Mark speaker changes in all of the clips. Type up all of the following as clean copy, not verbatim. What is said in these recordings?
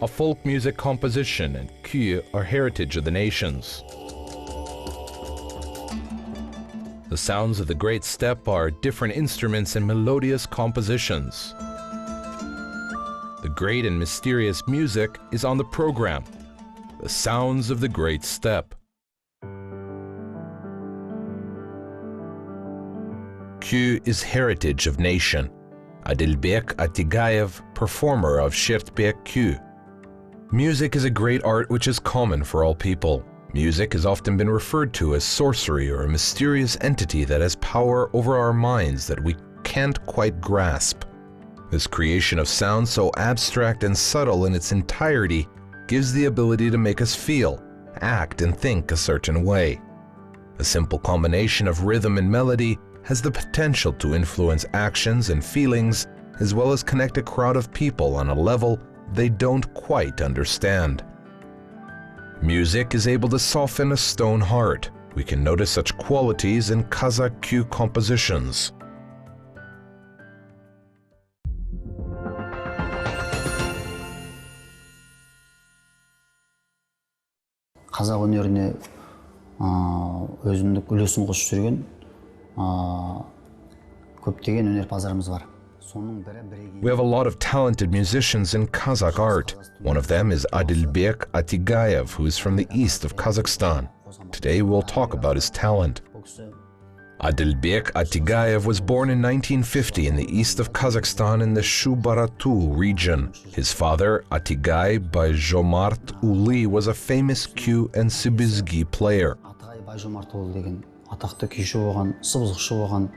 Speaker 1: a folk music composition, and Kyui are heritage of the nations. The sounds of the great steppe are different instruments and melodious compositions. The great and mysterious music is on the program. The sounds of the great steppe. Kyui is heritage of nation. Adilbek Atigayev, performer of Shirtbek Kyui. Music is a great art which is common for all people. Music has often been referred to as sorcery or a mysterious entity that has power over our minds that we can't quite grasp. This creation of sound, so abstract and subtle in its entirety, gives the ability to make us feel, act, and think a certain way. A simple combination of rhythm and melody has the potential to influence actions and feelings, as well as connect a crowd of people on a level they don't quite understand. Music is able to soften a stone heart. We can notice such qualities in Kazakh Kyui compositions.
Speaker 2: Қазақ өнеріне өзіндік үлесін қосып жүрген көптеген өнерпаздарымыз бар.
Speaker 1: We have a lot of talented musicians in Kazakh art. One of them is Adilbek Atigayev, who is from the east of Kazakhstan. Today we'll talk about his talent. Adilbek Atigayev was born in 1950 in the east of Kazakhstan in the Shubaratu region. His father, Atigay Bayjomart Uli, was a famous Kyui and sibizgi player.
Speaker 2: Атақты күйші болған, сыбызғышы болған,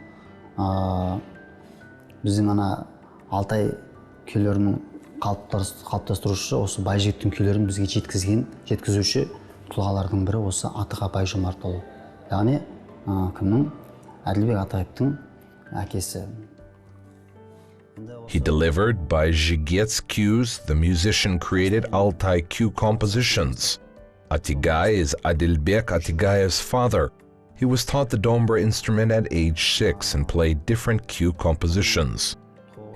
Speaker 2: біздің ана Алтай күйлерінің қалыптастырушысы, осы Байжігіттің күйлерін бізге жеткізуші тұлғалардың бірі осы Атыға Байжомартұлы. Яғни кімнің? Әділбек Атаевтың әкесі.
Speaker 1: He delivered by Jigets Kyuis, the musician created Altai Kyui compositions. Atigay is Adilbek Atigayev's father. He was taught the dombra instrument at age 6 and played different Kyui compositions.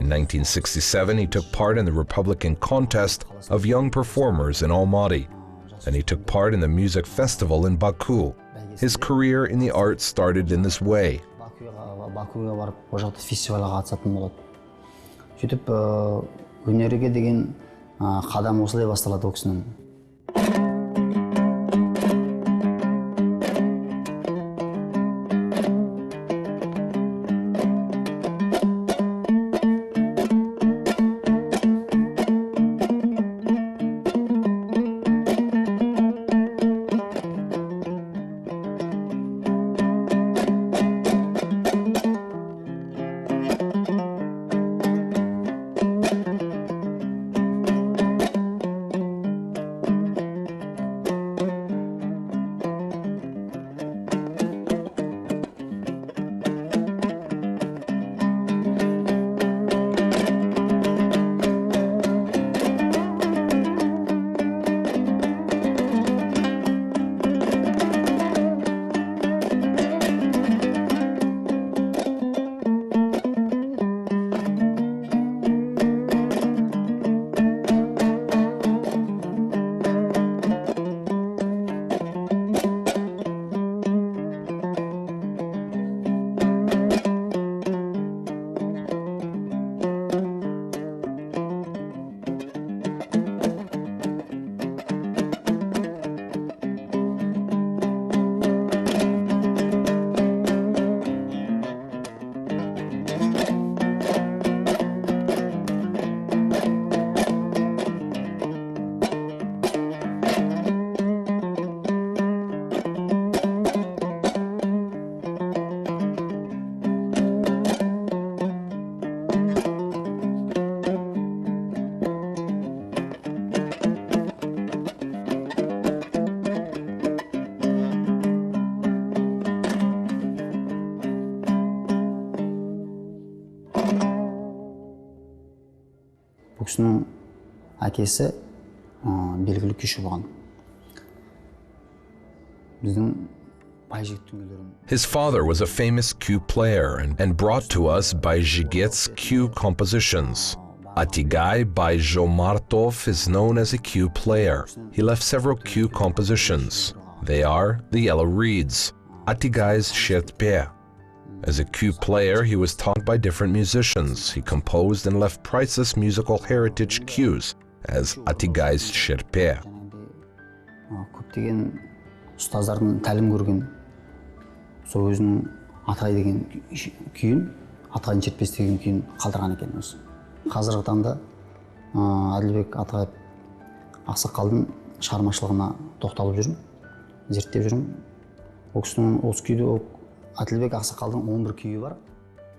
Speaker 1: In 1967, he took part in the Republican contest of young performers in Almaty. Then he took part in the music festival in Baku. His career in the arts started in this way.
Speaker 2: Бакуға барып, о жақта фестивальға қатысатын болады. Сөйтіп, өнерге деген қадам осылай басталады ол кісінің. Бұл кісінің әкесі белгілі күйші болған. Біздің
Speaker 1: His father was a famous Kyui player and brought to us Bayjigets Kyui compositions. Atigay by Zhomartov is known as a cue player. He left several cue compositions. They are The Yellow Reeds, Atigay's steppe. As a cue player, he was taught by different musicians. He composed and left priceless musical heritage cues as Atigay's steppe.
Speaker 2: Көптеген ұстаздардың тәлім көрген сол өзінің Атығай деген күйін, Атығайдың шертпесі деген күйін қалдырған екен осы. Қазіргі таңда Әділбек Атығай ақсақалдың шығармашылығына тоқталып жүрмін, зерттеп жүрмін. Ол кісінің осы күйде Әділбек ақсақалдың 11 күйі бар.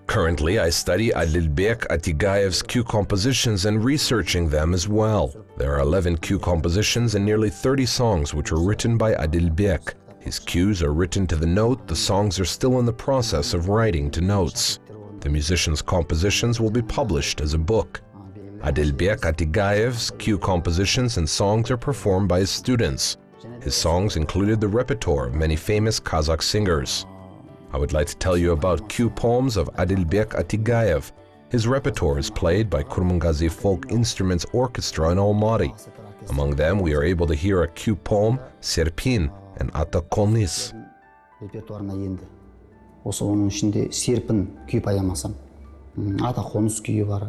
Speaker 1: Currently, I study Adilbek Atigayev's cue compositions and researching them as well. There are 11 cue compositions and nearly 30 songs which were written by Adilbek. His cues are written to the note, the songs are still in the process of writing to notes. The musician's compositions will be published as a book. Adilbek Atigayev's cue compositions and songs are performed by his students. His songs included the repertoire of many famous Kazakh singers. I would like to tell you about cue poems of Adilbek Atigayev. His repertoire is played by Kurmangazi Folk Instruments Orchestra in Almaty. Among them, we are able to hear a cue poem, Serpin, and Ata Kolnis.
Speaker 2: Репертуарына енді. Осы оның ішінде Серпін күй поэмасы, Ата Қоныс күйі бар.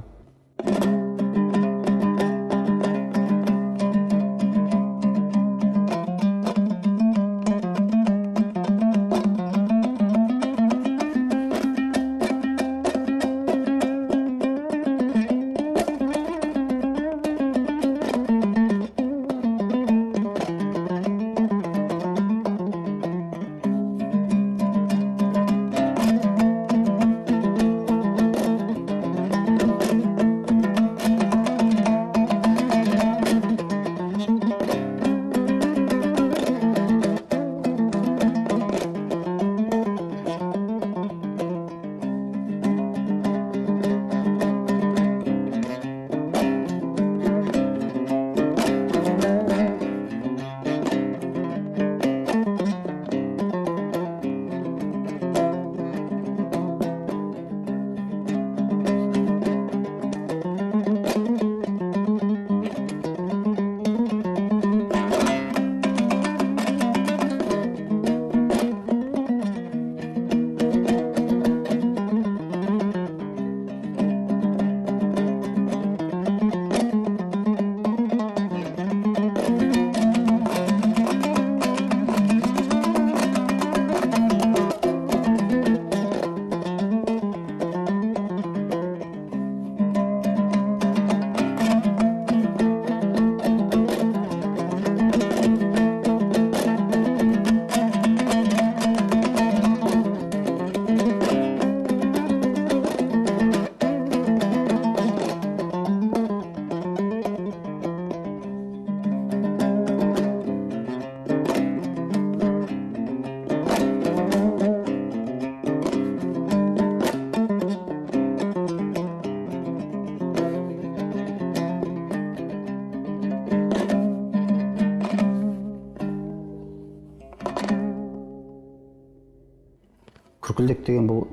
Speaker 2: Күркілдек деген бұл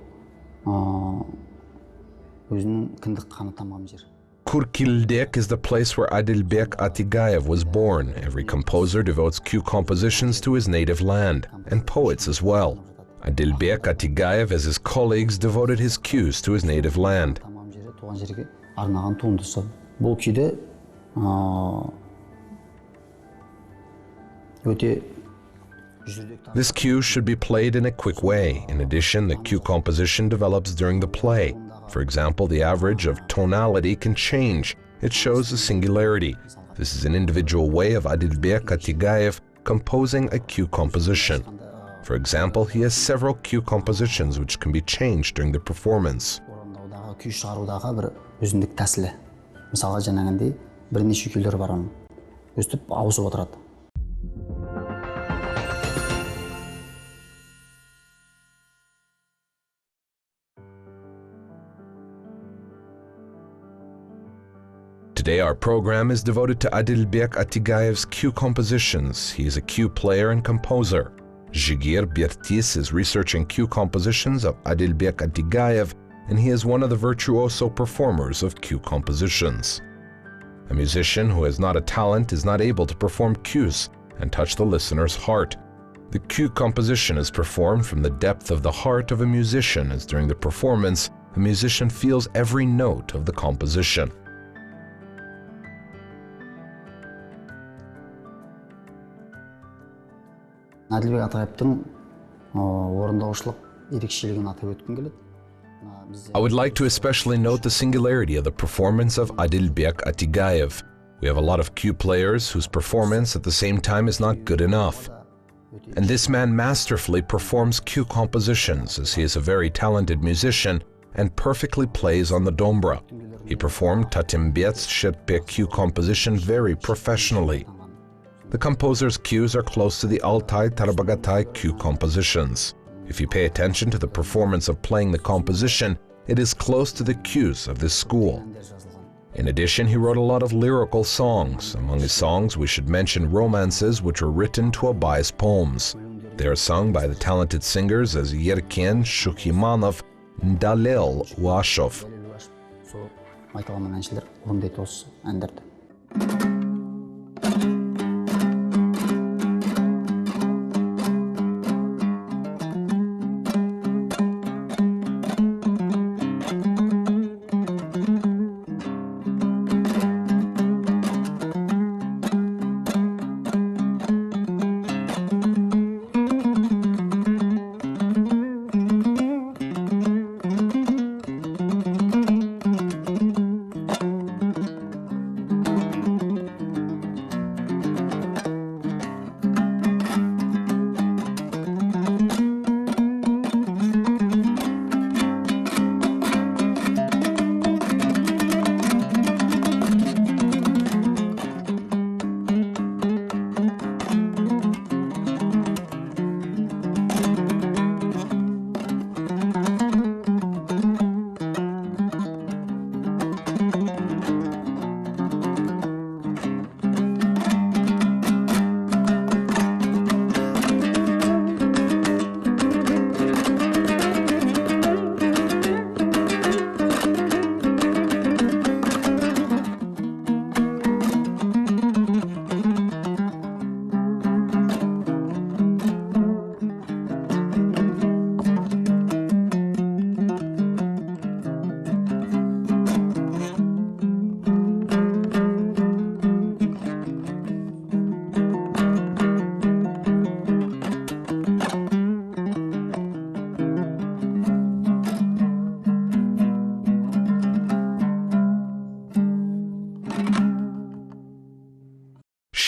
Speaker 2: өзінің кіндік қаны тамған жер.
Speaker 1: Kurkildek is the place where Adilbek Atigayev was born. Every composer devotes cue compositions to his native land, and poets as well. Adilbek Atigayev, as his colleagues, devoted his cues to his native land.
Speaker 2: Туған жерге арнаған туындысы. Бұл күйде өте
Speaker 1: This cue should be played in a quick way. In addition, the cue composition develops during the play. For example, the average of tonality can change. It shows a singularity. This is an individual way of Adilbek Atigayev composing a cue composition. For example, he has several cue compositions which can be changed during the performance.
Speaker 2: Күй шығарудағы бір өзіндік тәсілі. Мысалға жаңағындай бірнеше күйлер бар оның. Өстіп ауысып отырады.
Speaker 1: Today our program is devoted to Adilbek Atigayev's cue compositions. He is a cue player and composer. Jigir Bertis is researching cue compositions of Adilbek Atigayev and he is one of the virtuoso performers of cue compositions. A musician who has not a talent is not able to perform cues and touch the listener's heart. The cue composition is performed from the depth of the heart of a musician, as during the performance, a musician feels every note of the composition.
Speaker 2: Адилбек Атаевтың орындаушылық ерекшелігін атап өткім келеді.
Speaker 1: I would like to especially note the singularity of the performance of Adilbek Atigayev. We have a lot of cue players whose performance at the same time is not good enough. And this man masterfully performs cue compositions, as he is a very talented musician and perfectly plays on the dombra. He performed Tatimbet's steppe cue composition very professionally. The composer's cues are close to the Altai Tarabagatai cue compositions. If you pay attention to the performance of playing the composition, it is close to the cues of this school. In addition, he wrote a lot of lyrical songs. Among his songs, we should mention romances which were written to Abai's poems. They are sung by the talented singers as Yerken Shukhimanov and Dalil Uashov.
Speaker 2: Айтылған әншілер орындайды осы әндерді.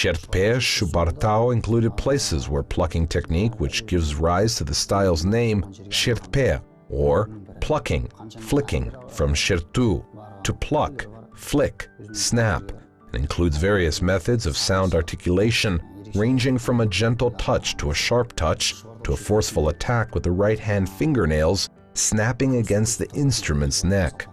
Speaker 1: Steppe Shubartao included places where plucking technique which gives rise to the style's name, steppe, or plucking, flicking, from shirtu, to pluck, flick, snap, and includes various methods of sound articulation ranging from a gentle touch to a sharp touch to a forceful attack with the right hand fingernails snapping against the instrument's neck.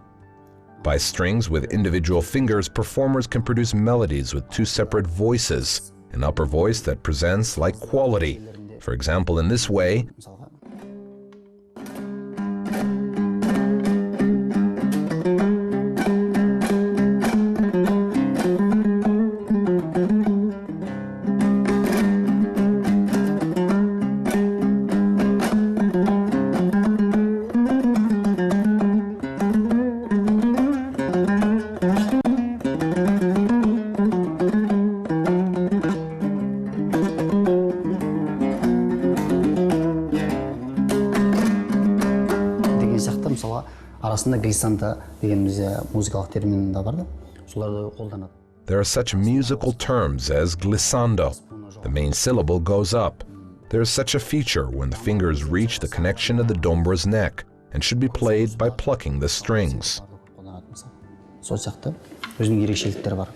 Speaker 1: By strings with individual fingers, performers can produce melodies with two separate voices, an upper voice that presents like quality. For example, in this way,
Speaker 2: арасында глиссанда деген бізде музыкалық термин да бар да. Соларды қолданады.
Speaker 1: There are such musical terms as glissando. The main syllable goes up. There is such a feature when the fingers reach the connection of the dombra's neck and should be played by plucking the strings.
Speaker 2: Сол сияқты өзінің ерекшеліктері бар.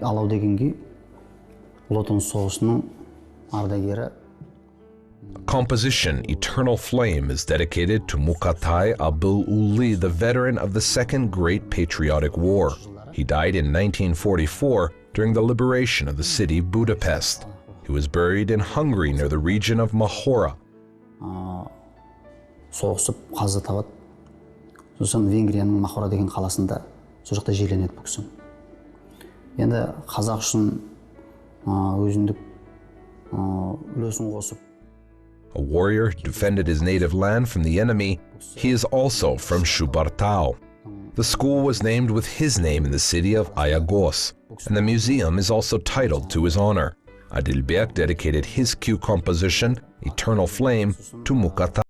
Speaker 2: алау деген күй Ұлы Отан соғысының ардагері.
Speaker 1: Composition Eternal Flame is dedicated to Mukatai Abul Uli, the veteran of the Second Great Patriotic War. He died in 1944 during the liberation of the city Budapest. He was buried in Hungary near the region of Mahora.
Speaker 2: Соғысып қаза табады. Сосын Венгрияның Махора деген қаласында сол жақта жерленеді бұл кісі. Енді қазақ үшін өзіндік үлесін қосып.
Speaker 1: A warrior who defended his native land from the enemy, he is also from Shubartao. The school was named with his name in the city of Ayagos, and the museum is also titled to his honor. Adilbek dedicated his cue composition, Eternal Flame, to Mukatai.